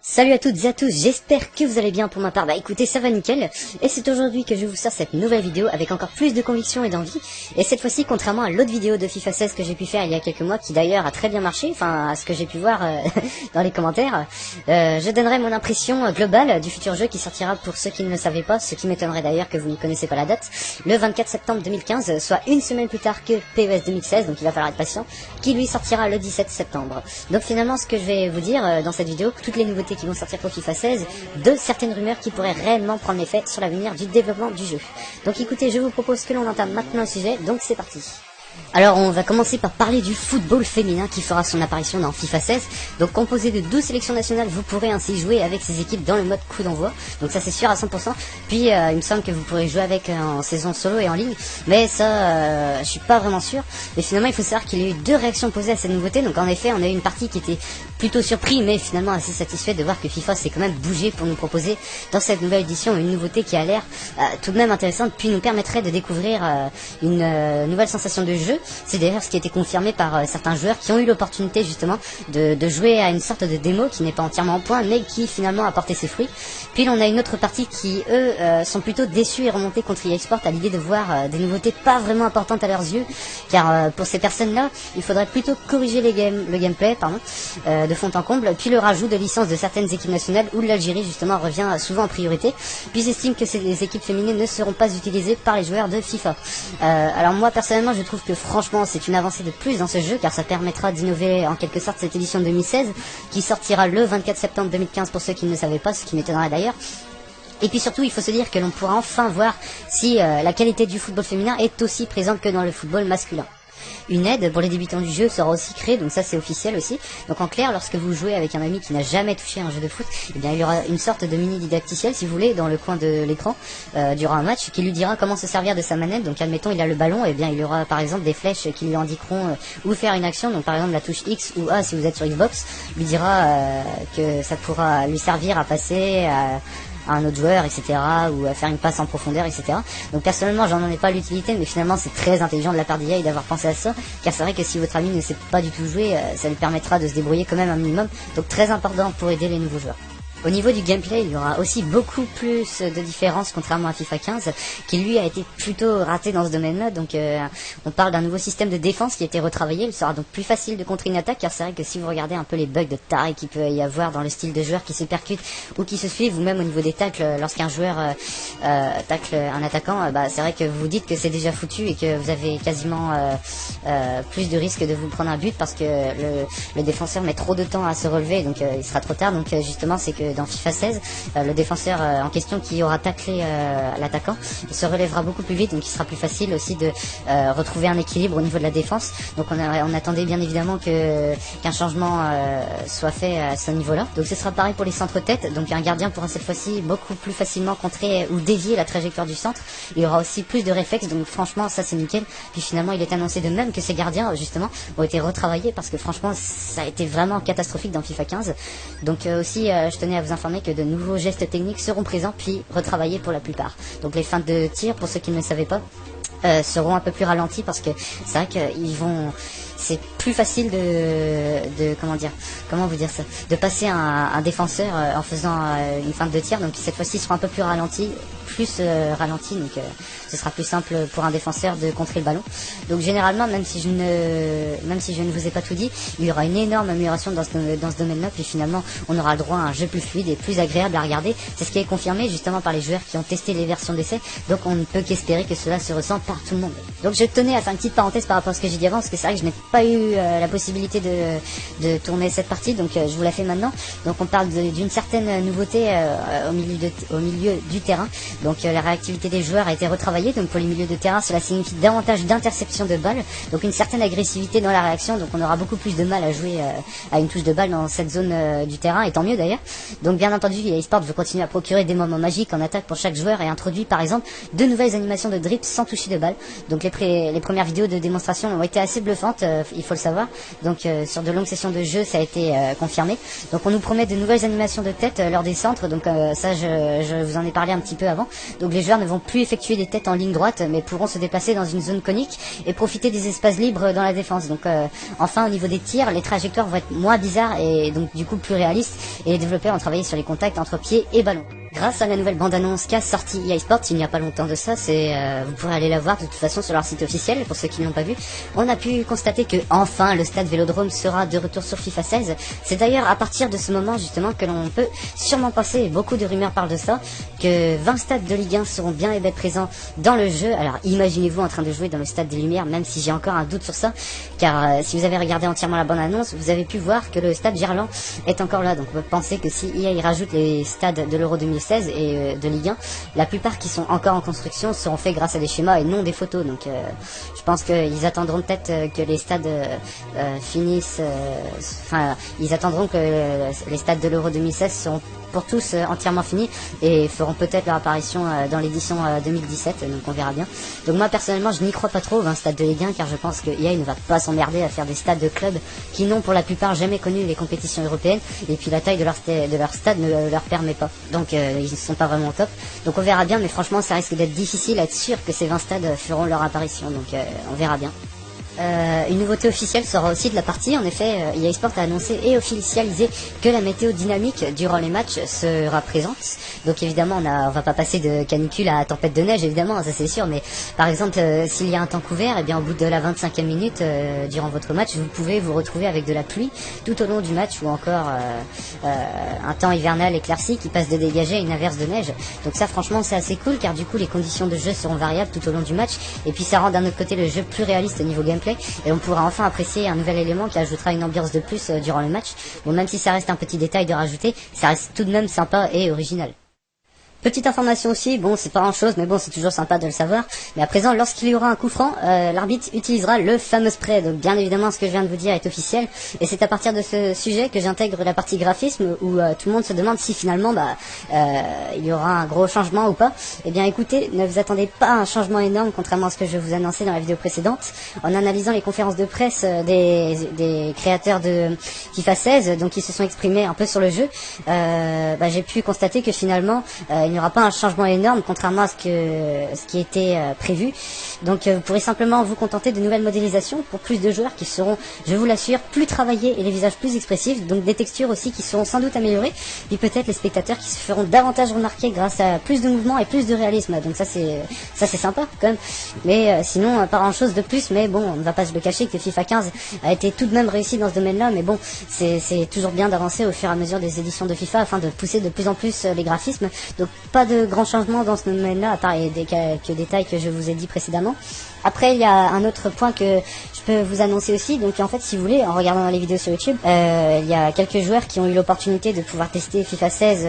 Salut à toutes et à tous, j'espère que vous allez bien. Pour ma part, bah écoutez, ça va nickel. Et c'est aujourd'hui que je vous sors cette nouvelle vidéo avec encore plus de conviction et d'envie. Et cette fois-ci, contrairement à l'autre vidéo de FIFA 16 que j'ai pu faire il y a quelques mois, qui d'ailleurs a très bien marché, enfin à ce que j'ai pu voir dans les commentaires, je donnerai mon impression globale du futur jeu qui sortira, pour ceux qui ne le savaient pas, ce qui m'étonnerait d'ailleurs que vous ne connaissez pas la date, le 24 septembre 2015, soit une semaine plus tard que PES 2016, donc il va falloir être patient, qui lui sortira le 17 septembre. Donc finalement, ce que je vais vous dire dans cette vidéo, toutes les nouveautés qui vont sortir pour FIFA 16, de certaines rumeurs qui pourraient réellement prendre effet sur l'avenir du développement du jeu. Donc écoutez, je vous propose que l'on entame maintenant le sujet, donc c'est parti. Alors on va commencer par parler du football féminin qui fera son apparition dans FIFA 16. Donc composé de 12 sélections nationales, vous pourrez ainsi jouer avec ces équipes dans le mode coup d'envoi. Donc ça c'est sûr à 100%. Puis il me semble que vous pourrez jouer avec en saison solo et en ligne. Mais ça je suis pas vraiment sûr. Mais finalement il faut savoir qu'il y a eu deux réactions posées à cette nouveauté. Donc en effet on a eu une partie qui était plutôt surpris mais finalement assez satisfait de voir que FIFA s'est quand même bougé pour nous proposer dans cette nouvelle édition une nouveauté qui a l'air tout de même intéressante. Puis nous permettrait de découvrir une nouvelle sensation de jeu. C'est d'ailleurs ce qui a été confirmé par certains joueurs qui ont eu l'opportunité justement de jouer à une sorte de démo qui n'est pas entièrement en point mais qui finalement a porté ses fruits. Puis on a une autre partie qui eux sont plutôt déçus et remontés contre EA Sports à l'idée de voir des nouveautés pas vraiment importantes à leurs yeux, car pour ces personnes là il faudrait plutôt corriger le gameplay de fond en comble, puis le rajout de licences de certaines équipes nationales où l'Algérie justement revient souvent en priorité. Puis j'estime que ces équipes féminines ne seront pas utilisées par les joueurs de FIFA. Alors moi personnellement je trouve que franchement c'est une avancée de plus dans ce jeu, car ça permettra d'innover en quelque sorte cette édition 2016 qui sortira le 24 septembre 2015 pour ceux qui ne le savaient pas, ce qui m'étonnerait d'ailleurs. Et puis surtout, il faut se dire que l'on pourra enfin voir si la qualité du football féminin est aussi présente que dans le football masculin. Une aide pour les débutants du jeu sera aussi créée, donc ça c'est officiel aussi. Donc en clair, lorsque vous jouez avec un ami qui n'a jamais touché à un jeu de foot, eh bien il y aura une sorte de mini didacticiel si vous voulez dans le coin de l'écran durant un match qui lui dira comment se servir de sa manette. Donc admettons il a le ballon, et bien il y aura par exemple des flèches qui lui indiqueront où faire une action. Donc par exemple la touche X ou A si vous êtes sur Xbox lui dira que ça pourra lui servir à passer à un autre joueur, etc., ou à faire une passe en profondeur, etc. Donc personnellement j'en ai pas l'utilité, mais finalement c'est très intelligent de la part d'EA d'avoir pensé à ça, car c'est vrai que si votre ami ne sait pas du tout jouer, ça lui permettra de se débrouiller quand même un minimum, donc très important pour aider les nouveaux joueurs. Au niveau du gameplay, il y aura aussi beaucoup plus de différences contrairement à FIFA 15 qui lui a été plutôt raté dans ce domaine-là. Donc on parle d'un nouveau système de défense qui a été retravaillé. Il sera donc plus facile de contrer une attaque, car c'est vrai que si vous regardez un peu les bugs de taré qu'il peut y avoir dans le style de joueurs qui se percutent ou qui se suivent, ou même au niveau des tacles, lorsqu'un joueur tacle un attaquant, c'est vrai que vous vous dites que c'est déjà foutu et que vous avez quasiment plus de risques de vous prendre un but parce que le défenseur met trop de temps à se relever, donc il sera trop tard. Donc justement c'est que dans FIFA 16, le défenseur en question qui aura taclé l'attaquant se relèvera beaucoup plus vite, donc il sera plus facile aussi de retrouver un équilibre au niveau de la défense. Donc on attendait bien évidemment qu'un changement soit fait à ce niveau-là. Donc ce sera pareil pour les centres-têtes, donc un gardien pourra cette fois-ci beaucoup plus facilement contrer ou dévier la trajectoire du centre. Il y aura aussi plus de réflexes, donc franchement ça c'est nickel. Puis finalement il est annoncé de même que ces gardiens justement ont été retravaillés, parce que franchement ça a été vraiment catastrophique dans FIFA 15. Donc aussi je tenais à vous informer que de nouveaux gestes techniques seront présents puis retravaillés pour la plupart. Donc les feintes de tir, pour ceux qui ne le savaient pas, seront un peu plus ralentis, parce que c'est vrai qu'ils vont... C'est plus facile de comment vous dire ça, de passer un défenseur en faisant une feinte de tir. Donc cette fois-ci ils seront un peu plus ralentis, donc ce sera plus simple pour un défenseur de contrer le ballon. Donc généralement, même si je ne vous ai pas tout dit, il y aura une énorme amélioration dans ce domaine-là. Puis finalement on aura le droit à un jeu plus fluide et plus agréable à regarder. C'est ce qui est confirmé justement par les joueurs qui ont testé les versions d'essai. Donc on ne peut qu'espérer que cela se ressent par tout le monde. Donc je tenais à faire une petite parenthèse par rapport à ce que j'ai dit avant, parce que c'est vrai que je n'ai pas eu la possibilité de tourner cette partie, donc je vous la fais maintenant. Donc on parle d'une certaine nouveauté au milieu du terrain. Donc la réactivité des joueurs a été retravaillée. Donc pour les milieux de terrain, cela signifie davantage d'interceptions de balles, donc une certaine agressivité dans la réaction. Donc on aura beaucoup plus de mal à jouer à une touche de balle dans cette zone du terrain, et tant mieux d'ailleurs. Donc bien entendu EA Sports veut continuer à procurer des moments magiques en attaque pour chaque joueur et introduit par exemple de nouvelles animations de dribble sans toucher de balle. Donc les premières vidéos de démonstration ont été assez bluffantes, il faut le savoir. Donc sur de longues sessions de jeu, ça a été confirmé. Donc on nous promet de nouvelles animations de tête lors des centres. Donc ça, je vous en ai parlé un petit peu avant. Donc les joueurs ne vont plus effectuer des têtes en ligne droite, mais pourront se déplacer dans une zone conique et profiter des espaces libres dans la défense. Donc enfin, au niveau des tirs, les trajectoires vont être moins bizarres et donc du coup plus réalistes. Et les développeurs ont travaillé sur les contacts entre pieds et ballon. Grâce à la nouvelle bande-annonce qu'a sorti EA Sports il n'y a pas longtemps de ça, vous pourrez aller la voir de toute façon sur leur site officiel pour ceux qui ne l'ont pas vu. On a pu constater que enfin le stade Vélodrome sera de retour sur FIFA 16. C'est d'ailleurs à partir de ce moment justement que l'on peut sûrement penser, et beaucoup de rumeurs parlent de ça, que 20 stades de Ligue 1 seront bien et bien présents dans le jeu. Alors imaginez-vous en train de jouer dans le stade des Lumières, même si j'ai encore un doute sur ça, car si vous avez regardé entièrement la bande-annonce, vous avez pu voir que le stade Gerland est encore là. Donc on peut penser que si EA y rajoute les stades de l'Euro 2016 et de Ligue 1, la plupart qui sont encore en construction seront faits grâce à des schémas et non des photos. Donc je pense qu'ils attendront peut-être que les stades finissent, enfin ils attendront que les stades de l'Euro 2016 seront pour tous entièrement finis et feront peut-être leur apparition dans l'édition 2017, donc on verra bien. Donc moi personnellement je n'y crois pas trop aux 20 stades de Ligue 1, car je pense que EA ne va pas s'emmerder à faire des stades de clubs qui n'ont pour la plupart jamais connu les compétitions européennes, et puis la taille de leur stade ne leur permet pas, donc ils ne sont pas vraiment au top. Donc on verra bien, mais franchement ça risque d'être difficile à être sûr que ces 20 stades feront leur apparition, donc on verra bien. Une nouveauté officielle sera aussi de la partie. En effet, EA Sports a annoncé et officialisé que la météo dynamique durant les matchs sera présente. Donc évidemment, on va pas passer de canicule à tempête de neige, évidemment, ça c'est sûr. Mais par exemple, s'il y a un temps couvert, et bien au bout de la 25e minute durant votre match, vous pouvez vous retrouver avec de la pluie tout au long du match, ou encore un temps hivernal éclairci qui passe de dégagé à une averse de neige. Donc ça, franchement, c'est assez cool, car du coup, les conditions de jeu seront variables tout au long du match, et puis ça rend d'un autre côté le jeu plus réaliste au niveau gameplay. Et on pourra enfin apprécier un nouvel élément qui ajoutera une ambiance de plus durant le match. Bon, même si ça reste un petit détail de rajouter, ça reste tout de même sympa et original. Petite information aussi, bon c'est pas grand chose, mais bon c'est toujours sympa de le savoir. Mais à présent, lorsqu'il y aura un coup franc, l'arbitre utilisera le fameux spray. Donc bien évidemment, ce que je viens de vous dire est officiel, et c'est à partir de ce sujet que j'intègre la partie graphisme, où tout le monde se demande si finalement il y aura un gros changement ou pas. Eh bien écoutez, ne vous attendez pas à un changement énorme, contrairement à ce que je vous annonçais dans la vidéo précédente. En analysant les conférences de presse des créateurs de FIFA 16, donc qui se sont exprimés un peu sur le jeu, j'ai pu constater que finalement il n'y aura pas un changement énorme, contrairement à ce qui était prévu. Donc vous pourrez simplement vous contenter de nouvelles modélisations pour plus de joueurs qui seront, je vous l'assure, plus travaillés et les visages plus expressifs, donc des textures aussi qui seront sans doute améliorées, puis peut-être les spectateurs qui se feront davantage remarquer grâce à plus de mouvements et plus de réalisme. Donc ça c'est sympa quand même. Mais sinon pas grand chose de plus, mais bon, on ne va pas se le cacher que FIFA 15 a été tout de même réussi dans ce domaine-là, mais bon, c'est toujours bien d'avancer au fur et à mesure des éditions de FIFA afin de pousser de plus en plus les graphismes. Donc pas de grands changements dans ce domaine-là, à part des quelques détails que je vous ai dit précédemment. Après, il y a un autre point que je peux vous annoncer aussi. Donc en fait, si vous voulez, en regardant les vidéos sur YouTube, il y a quelques joueurs qui ont eu l'opportunité de pouvoir tester FIFA 16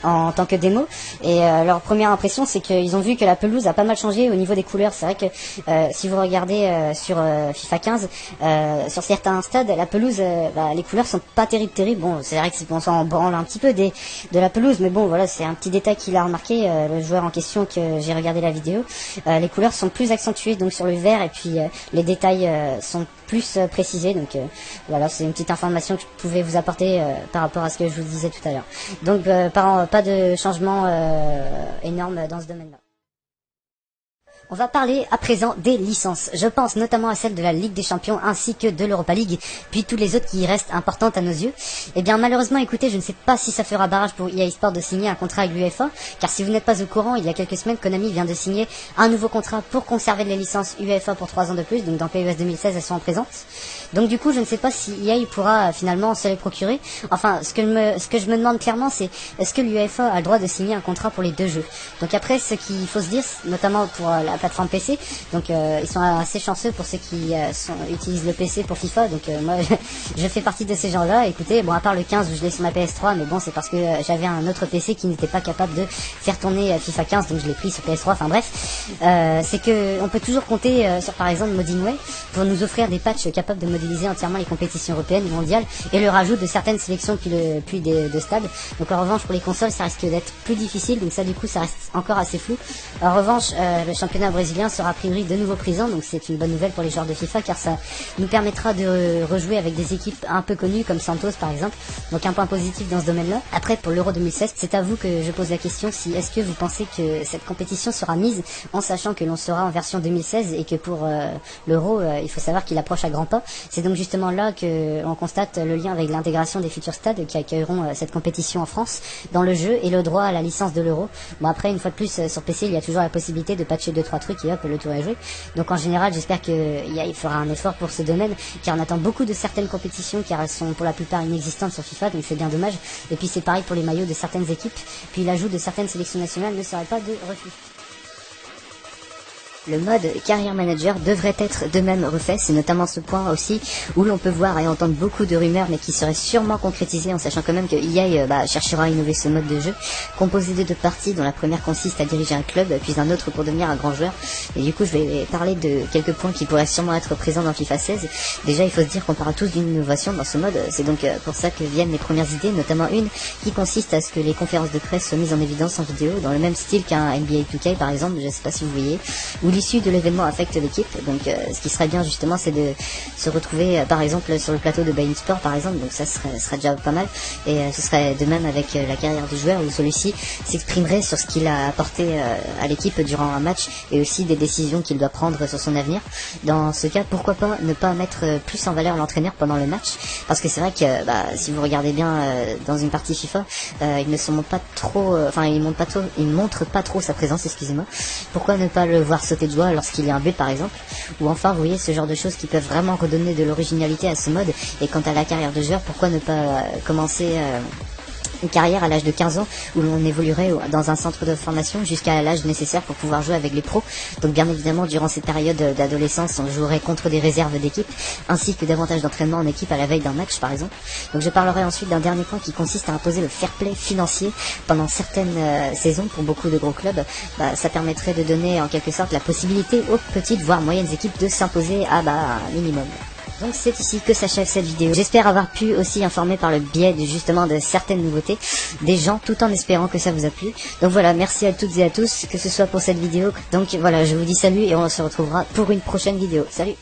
en tant que démo. Et leur première impression, c'est qu'ils ont vu que la pelouse a pas mal changé au niveau des couleurs. C'est vrai que si vous regardez sur FIFA 15, sur certains stades, la pelouse, les couleurs sont pas terribles. Bon, c'est vrai qu'on s'en branle un petit peu de la pelouse, mais bon, voilà, c'est un petit détail qu'il a remarqué, le joueur en question, que j'ai regardé la vidéo. Les couleurs sont plus accentuées donc sur le vert, et puis les détails sont plus précisés. Donc voilà, c'est une petite information que je pouvais vous apporter par rapport à ce que je vous disais tout à l'heure. Donc pas de changement énorme dans ce domaine-là. On va parler à présent des licences. Je pense notamment à celle de la Ligue des Champions ainsi que de l'Europa League, puis toutes les autres qui restent importantes à nos yeux. Eh bien malheureusement, écoutez, je ne sais pas si ça fera barrage pour EA Sports de signer un contrat avec l'UEFA, car si vous n'êtes pas au courant, il y a quelques semaines, Konami vient de signer un nouveau contrat pour conserver les licences UEFA pour 3 ans de plus, donc dans PES 2016 elles sont présentes. Donc du coup, je ne sais pas si EA pourra finalement se les procurer. Enfin, ce que je me demande clairement, c'est est-ce que l'UEFA a le droit de signer un contrat pour les deux jeux. Donc après, ce qu'il faut se dire, notamment pour la plateforme PC, donc ils sont assez chanceux pour ceux qui utilisent le PC pour FIFA. Donc moi, je fais partie de ces gens-là. Écoutez, bon, à part le 15 où je l'ai sur ma PS3, mais bon, c'est parce que j'avais un autre PC qui n'était pas capable de faire tourner FIFA 15, donc je l'ai pris sur PS3. Enfin bref, c'est que on peut toujours compter sur par exemple Moddingway pour nous offrir des patchs capables de modéliser entièrement les compétitions européennes et mondiales, et le rajout de certaines sélections puis de stades. Donc en revanche, pour les consoles, ça risque d'être plus difficile, donc ça du coup ça reste encore assez flou. En revanche, le championnat brésilien sera a priori de nouveau présent, donc c'est une bonne nouvelle pour les joueurs de FIFA car ça nous permettra de rejouer avec des équipes un peu connues comme Santos par exemple, donc un point positif dans ce domaine-là. Après pour l'Euro 2016, c'est à vous que je pose la question, si est-ce que vous pensez que cette compétition sera mise en sachant que l'on sera en version 2016 et que pour l'Euro, il faut savoir qu'il approche à grands pas. C'est donc justement là que on constate le lien avec l'intégration des futurs stades qui accueilleront cette compétition en France dans le jeu et le droit à la licence de l'Euro. Bon après, une fois de plus, sur PC, il y a toujours la possibilité de patcher 2-3 trucs et hop, le tour est joué. Donc en général, j'espère qu'il fera un effort pour ce domaine, car on attend beaucoup de certaines compétitions, car elles sont pour la plupart inexistantes sur FIFA, donc c'est bien dommage. Et puis c'est pareil pour les maillots de certaines équipes, puis l'ajout de certaines sélections nationales ne serait pas de refus. Le mode Career Manager devrait être de même refait, c'est notamment ce point aussi où l'on peut voir et entendre beaucoup de rumeurs mais qui seraient sûrement concrétisées en sachant quand même que EA cherchera à innover ce mode de jeu, composé de 2 parties dont la première consiste à diriger un club puis un autre pour devenir un grand joueur. Et du coup je vais parler de quelques points qui pourraient sûrement être présents dans FIFA 16. Déjà il faut se dire qu'on parle tous d'une innovation dans ce mode, c'est donc pour ça que viennent les premières idées, notamment une qui consiste à ce que les conférences de presse soient mises en évidence en vidéo dans le même style qu'un NBA 2K par exemple, je sais pas si vous voyez, où l'issue de l'événement affecte l'équipe. Donc ce qui serait bien justement c'est de se retrouver par exemple sur le plateau de beIN Sport par exemple, donc ça serait déjà pas mal. Et ce serait de même avec la carrière du joueur où celui-ci s'exprimerait sur ce qu'il a apporté à l'équipe durant un match et aussi des décisions qu'il doit prendre sur son avenir. Dans ce cas, pourquoi pas ne pas mettre plus en valeur l'entraîneur pendant le match, parce que c'est vrai que si vous regardez bien dans une partie FIFA, il ne se montre pas trop, il montre pas trop sa présence, excusez-moi. Pourquoi ne pas le voir sauter de joie lorsqu'il y a un but par exemple, ou enfin vous voyez ce genre de choses qui peuvent vraiment redonner de l'originalité à ce mode. Et quant à la carrière de joueur, pourquoi ne pas commencer une carrière à l'âge de 15 ans où l'on évoluerait dans un centre de formation jusqu'à l'âge nécessaire pour pouvoir jouer avec les pros. Donc bien évidemment durant cette période d'adolescence on jouerait contre des réserves d'équipe ainsi que davantage d'entraînement en équipe à la veille d'un match par exemple. Donc je parlerai ensuite d'un dernier point qui consiste à imposer le fair play financier pendant certaines saisons pour beaucoup de gros clubs. Ça permettrait de donner en quelque sorte la possibilité aux petites voire moyennes équipes de s'imposer à un minimum. Donc c'est ici que s'achève cette vidéo. J'espère avoir pu aussi informer par le biais justement de certaines nouveautés des gens, tout en espérant que ça vous a plu. Donc voilà, merci à toutes et à tous, que ce soit pour cette vidéo. Donc voilà, je vous dis salut et on se retrouvera pour une prochaine vidéo. Salut!